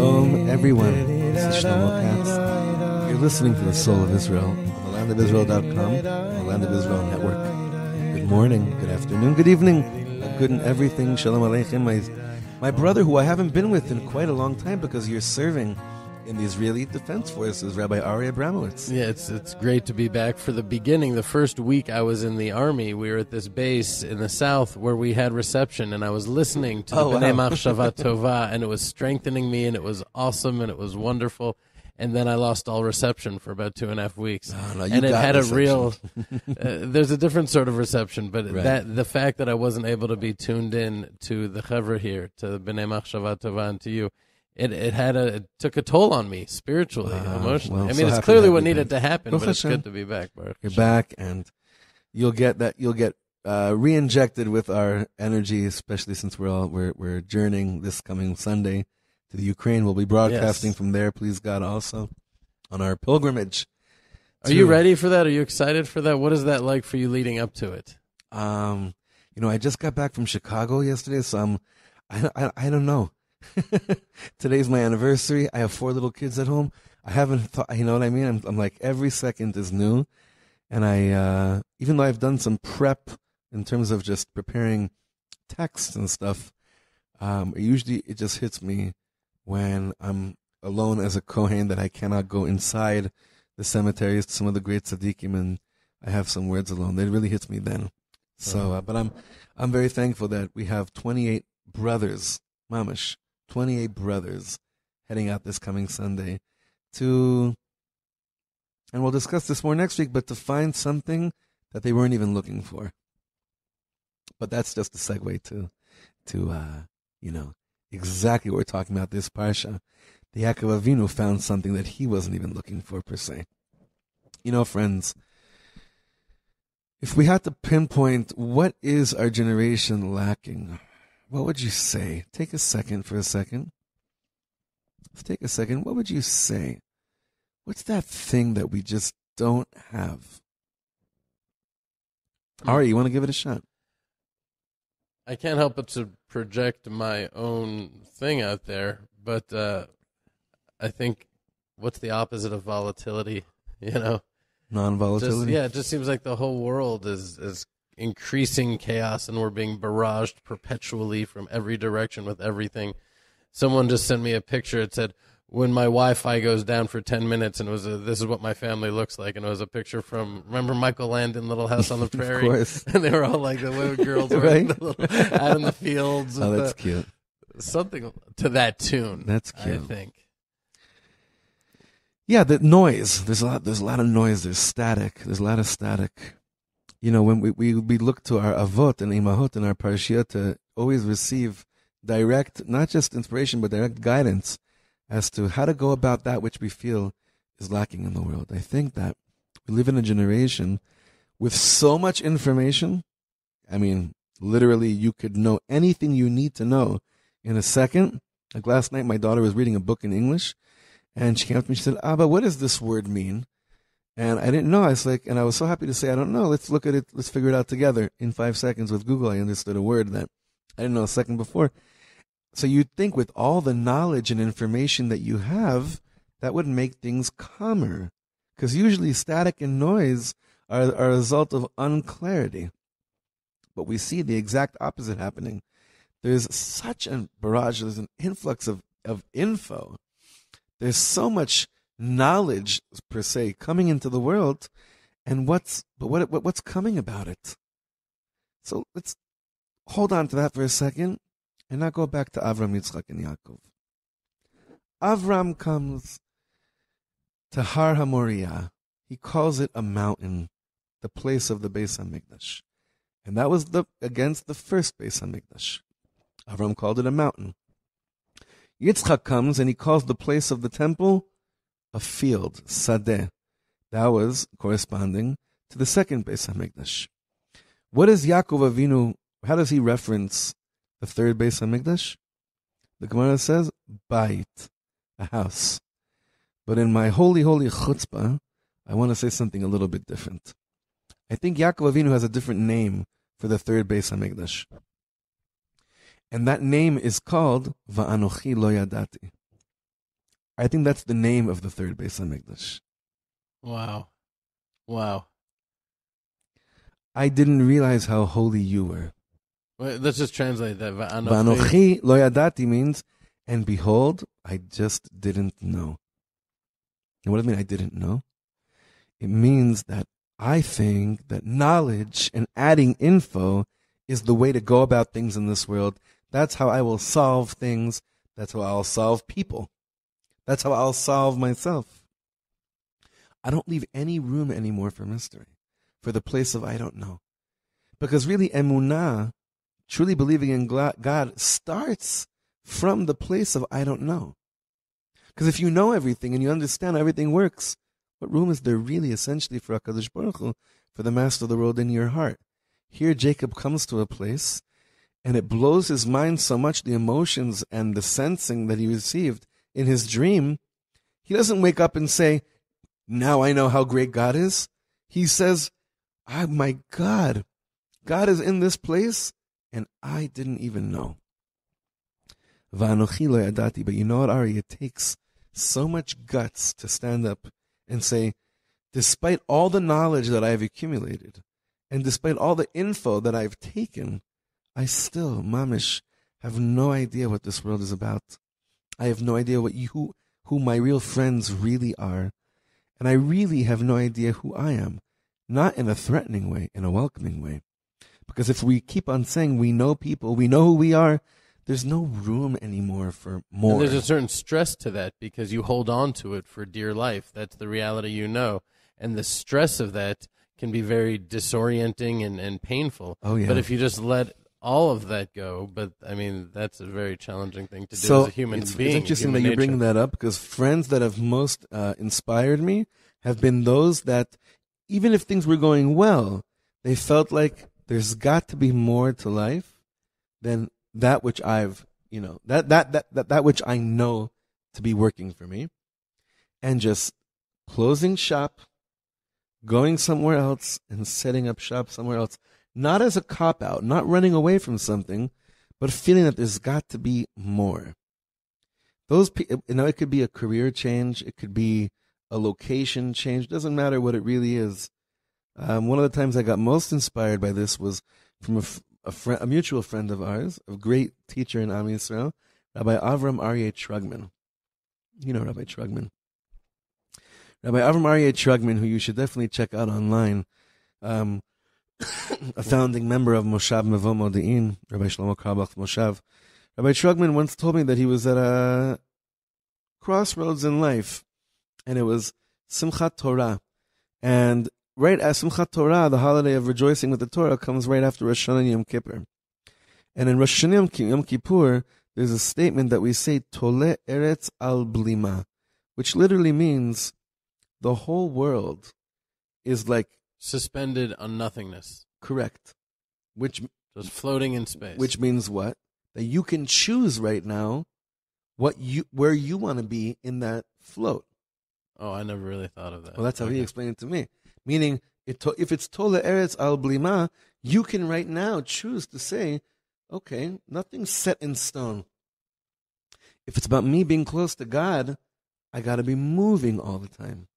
Shalom, everyone. This is Shlomo Katz. You're listening to the Soul of Israel on the landofisrael.com, on the Land of Israel Network. Good morning, good afternoon, good evening, good and everything. Shalom Aleichem. My brother, who I haven't been with in quite a long time because you're serving in the Israeli Defense Forces, Rabbi Abramowitz. Yeah, it's great to be back. For the beginning, the first week I was in the Army, we were at this base in the south where we had reception, and I was listening to the B'nai Machshava Tova, and it was strengthening me, and it was awesome, and it was wonderful. And then I lost all reception for about 2.5 weeks. No, and it had reception. A real, there's a different sort of reception, but right. the fact that I wasn't able to be tuned in to the Chevra here, to the B'nai Machshava Tova, and to you, it took a toll on me spiritually, emotionally. Well, I mean, so it's clearly what back. needed to happen, Baruch but it's Hashem. good to be back. Baruch You're Hashem. back, and you'll get re-injected with our energy, especially since we're journeying this coming Sunday to the Ukraine. We'll be broadcasting from there, please God, also on our pilgrimage. Are you ready for that? Are you excited for that? What is that like for you leading up to it? I just got back from Chicago yesterday, so I don't know. Today's my anniversary. I have 4 little kids at home. I haven't thought, you know what I mean? I'm like, every second is new. And I, even though I've done some prep in terms of just preparing texts and stuff, usually it just hits me when I'm alone as a Kohen that I cannot go inside the cemeteries to some of the great tzaddikim, and I have some words alone. It really hits me then. So, but I'm very thankful that we have 28 brothers, mamash, 28 brothers heading out this coming Sunday and we'll discuss this more next week, but to find something that they weren't even looking for. But that's just a segue to exactly what we're talking about this parsha. The Yaakov Avinu found something that he wasn't even looking for per se. Friends, if we had to pinpoint what is our generation lacking, what would you say? Take a second for a second. Let's take a second. What would you say? What's that thing that we just don't have? Ari, you want to give it a shot? I can't help but to project my own thing out there, but I think what's the opposite of volatility, Non-volatility? It just seems like the whole world is increasing chaos, and we're being barraged perpetually from every direction with everything. Someone just sent me a picture. It said, when my Wi-Fi goes down for 10 minutes, and this is what my family looks like. And it was a picture from, remember Michael Landon, Little House on the Prairie? Of course. And they were all like the little girls Right? out in the fields. Oh, that's cute. Something to that tune. That's cute. I think. Yeah, the noise. There's a lot of noise. There's static. There's a lot of static. When we look to our avot and imahot in our parashiyah to always receive direct, not just inspiration, but direct guidance as to how to go about that which we feel is lacking in the world. I think that we live in a generation with so much information. I mean, literally, you could know anything you need to know in a second. Like last night, my daughter was reading a book in English, and she came up to me, she said, Abba, what does this word mean? And I didn't know. I was like, and I was so happy to say, I don't know. Let's look at it. Let's figure it out together. In 5 seconds with Google, I understood a word that I didn't know a second before. So you'd think with all the knowledge and information that you have, that would make things calmer. Because usually static and noise are a result of unclarity. But we see the exact opposite happening. There's such a barrage, there's an influx of info. There's so much knowledge, per se, coming into the world, and what's coming about it? So let's hold on to that for a second, and now go back to Avram, Yitzchak, and Yaakov. Avram comes to Har HaMoriah. He calls it a mountain, the place of the Beis HaMikdash. And that was against the first Beis HaMikdash. Avram called it a mountain. Yitzchak comes and he calls the place of the temple a field, Sadeh. That was corresponding to the second Beis HaMikdash. What is Yaakov Avinu, how does he reference the third Beis HaMikdash? The Gemara says, Bait, a house. But in my holy chutzpah, I want to say something a little bit different. I think Yaakov Avinu has a different name for the third Beis HaMikdash. And that name is called Va'anochi lo yadati. I think that's the name of the third Beis Hamikdash. Wow. I didn't realize how holy you were. Wait, let's just translate that. Va'anochi lo yadati means, and behold, I just didn't know. And what does it mean I didn't know? It means that I think that knowledge and adding info is the way to go about things in this world. That's how I will solve things. That's how I'll solve people. That's how I'll solve myself. I don't leave any room anymore for mystery, for the place of I don't know. Because really, emunah, truly believing in God, starts from the place of I don't know. Because if you know everything and you understand how everything works, what room is there really essentially for HaKadosh Baruch Hu, for the master of the world in your heart? Here Jacob comes to a place and it blows his mind so much, the emotions and the sensing that he received in his dream. He doesn't wake up and say, now I know how great God is. He says, oh my God, God is in this place and I didn't even know. Va'anochi lo yadati. But you know what, Ari? It takes so much guts to stand up and say, despite all the knowledge that I've accumulated, and despite all the info that I've taken, I still, mamish, have no idea what this world is about. I have no idea who my real friends really are. And I really have no idea who I am. Not in a threatening way, in a welcoming way. Because if we keep on saying we know people, we know who we are, there's no room anymore for more. And there's a certain stress to that because you hold on to it for dear life. That's the reality you know. And the stress of that can be very disorienting and painful. Oh, yeah. But if you just let all of that go, but I mean, that's a very challenging thing to do as a human being. It's interesting that you bring that up because friends that have most inspired me have been those that, even if things were going well, they felt like there's got to be more to life than that which I've, that which I know to be working for me, and just closing shop, going somewhere else and setting up shop somewhere else, not as a cop-out, not running away from something, but feeling that there's got to be more. Those people, it could be a career change, it could be a location change, doesn't matter what it really is. One of the times I got most inspired by this was from a mutual friend of ours, a great teacher in Am Yisrael, Rabbi Avram Aryeh Trugman. You know Rabbi Trugman. Rabbi Avram Aryeh Trugman, who you should definitely check out online, a founding member of Moshav Mevo Modi'in, Rabbi Shlomo Karbach Moshav. Rabbi Trugman once told me that he was at a crossroads in life, and it was Simchat Torah. And right as Simchat Torah, the holiday of rejoicing with the Torah, comes right after Rosh Hashanah and Yom Kippur. And in Rosh Hashanah and Yom Kippur, there's a statement that we say, Tole Eretz al Blima, which literally means the whole world is like suspended on nothingness. Correct. Just floating in space. Which means what? That you can choose right now where you want to be in that float. Oh, I never really thought of that. Well, that's how he explained it to me. Meaning, if it's Tole Eretz al Blima, you can right now choose to say, okay, nothing's set in stone. If it's about me being close to God, I got to be moving all the time.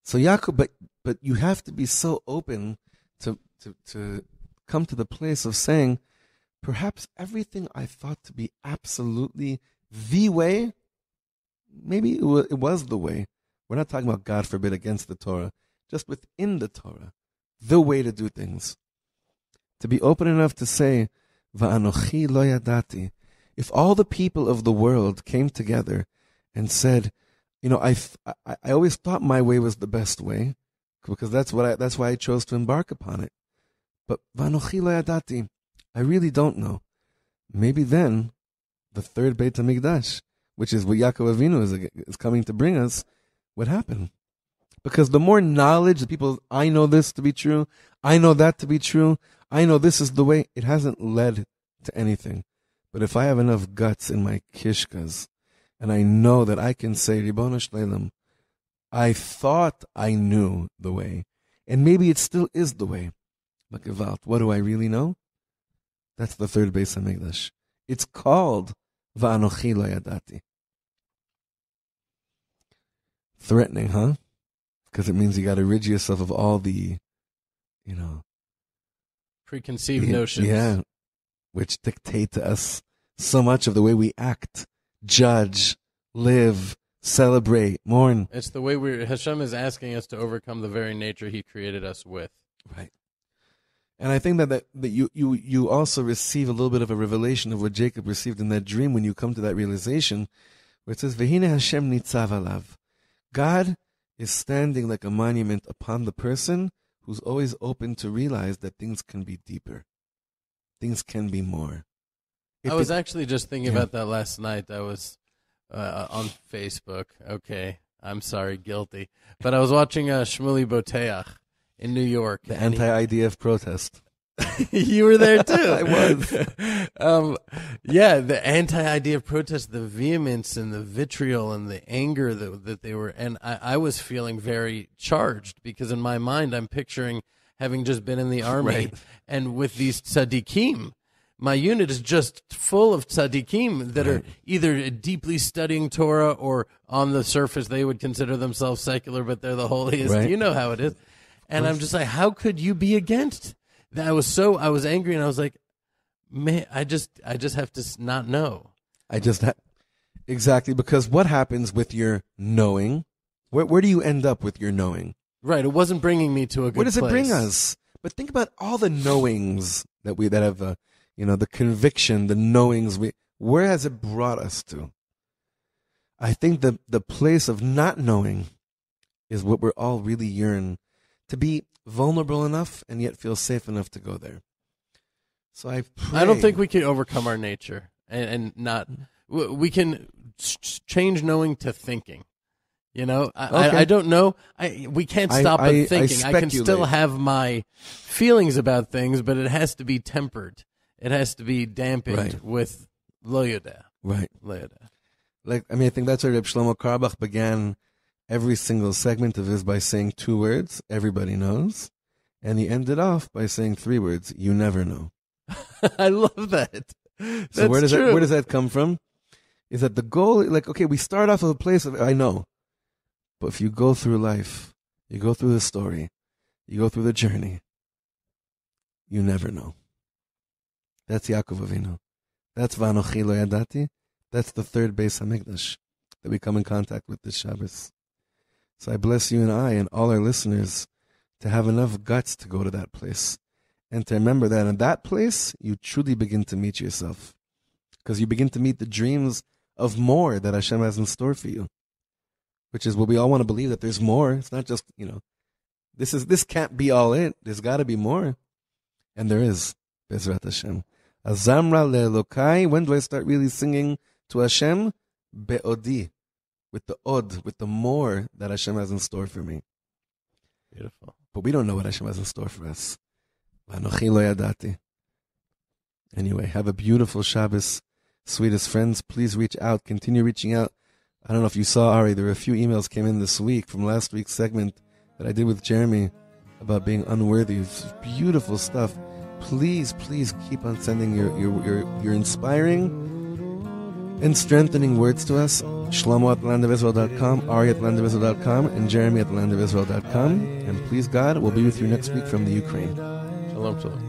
So Yaakov, but you have to be so open to come to the place of saying, perhaps everything I thought to be absolutely the way, maybe it was the way. We're not talking about, God forbid, against the Torah, just within the Torah, the way to do things. To be open enough to say, Va'anochi lo yadati. If all the people of the world came together and said, I always thought my way was the best way, because that's why I chose to embark upon it. But Va'anochi lo yadati, I really don't know. Maybe then, the third Beit HaMikdash, which is what Yaakov Avinu is coming to bring us, would happen. Because the more knowledge, the people, I know this to be true, I know that to be true, I know this is the way, it hasn't led to anything. But if I have enough guts in my kishkas, and I know that I can say, Ribono Shleilam, I thought I knew the way, and maybe it still is the way. But Gewalt, what do I really know? That's the third Beis HaMikdash. It's called Va'anochi lo yadati. Threatening, huh? Because it means you got to rid yourself of all the, preconceived notions. Yeah, which dictate to us so much of the way we act, judge, live, celebrate, mourn. It's the way Hashem is asking us to overcome the very nature He created us with. Right. And I think that you also receive a little bit of a revelation of what Jacob received in that dream when you come to that realization, where it says, Vehine Hashem nitzav alav. God is standing like a monument upon the person who's always open to realize that things can be deeper. Things can be more. I was actually just thinking about that last night. I was on Facebook. Okay, I'm sorry, guilty. But I was watching Shmuley Boteach in New York. The anti-idea of protest. You were there too. I was. The anti-idea of protest, the vehemence and the vitriol and the anger that they were, and I was feeling very charged because in my mind I'm picturing having just been in the army Right. and with these tzaddikim. My unit is just full of tzaddikim that are either deeply studying Torah or on the surface they would consider themselves secular, but they're the holiest. Right. You know how it is. And I'm just like, how could you be against? I was angry, and I was like, man, I just have to not know. Exactly, because what happens with your knowing? Where do you end up with your knowing? Right, it wasn't bringing me to a good place. Where does it bring us? But think about all the knowings that have, the conviction, the knowings. Where has it brought us to? I think the place of not knowing is what we're all really yearn to be vulnerable enough and yet feel safe enough to go there. So I don't think we can overcome our nature and not. We can change knowing to thinking. I don't know. We can't stop at thinking. I can still have my feelings about things, but it has to be tempered. It has to be dampened with lo yodeh. Right. Lo yodeh. I think that's where Reb Shlomo Karbach began every single segment of his by saying 2 words, everybody knows, and he ended off by saying 3 words, you never know. I love that. So where does that come from? Is that the goal, we start off with a place of, I know, but if you go through life, you go through the story, you go through the journey, you never know. That's Yaakov Avinu. That's Vanochi lo yadati. That's the 3rd Beis HaMikdash that we come in contact with this Shabbos. So I bless you and I and all our listeners to have enough guts to go to that place and to remember that in that place you truly begin to meet yourself, because you begin to meet the dreams of more that Hashem has in store for you, which is what we all want to believe, that there's more. It's not just, this can't be all it. There's got to be more. And there is, Bezrat Hashem. Azamra le'elokai. When do I start really singing to Hashem? Be'odi. With the od, with the more that Hashem has in store for me. Beautiful. But we don't know what Hashem has in store for us. Vanochi lo yadati. Anyway, have a beautiful Shabbos. Sweetest friends, please reach out. Continue reaching out. I don't know if you saw, Ari, there were a few emails came in this week from last week's segment that I did with Jeremy about being unworthy. It's beautiful stuff. Please keep on sending your inspiring and strengthening words to us. Shlomo at landofisrael.com, Ari at landofisrael.com, and Jeremy at landofisrael.com. And please, God, we'll be with you next week from the Ukraine. Shalom, shalom.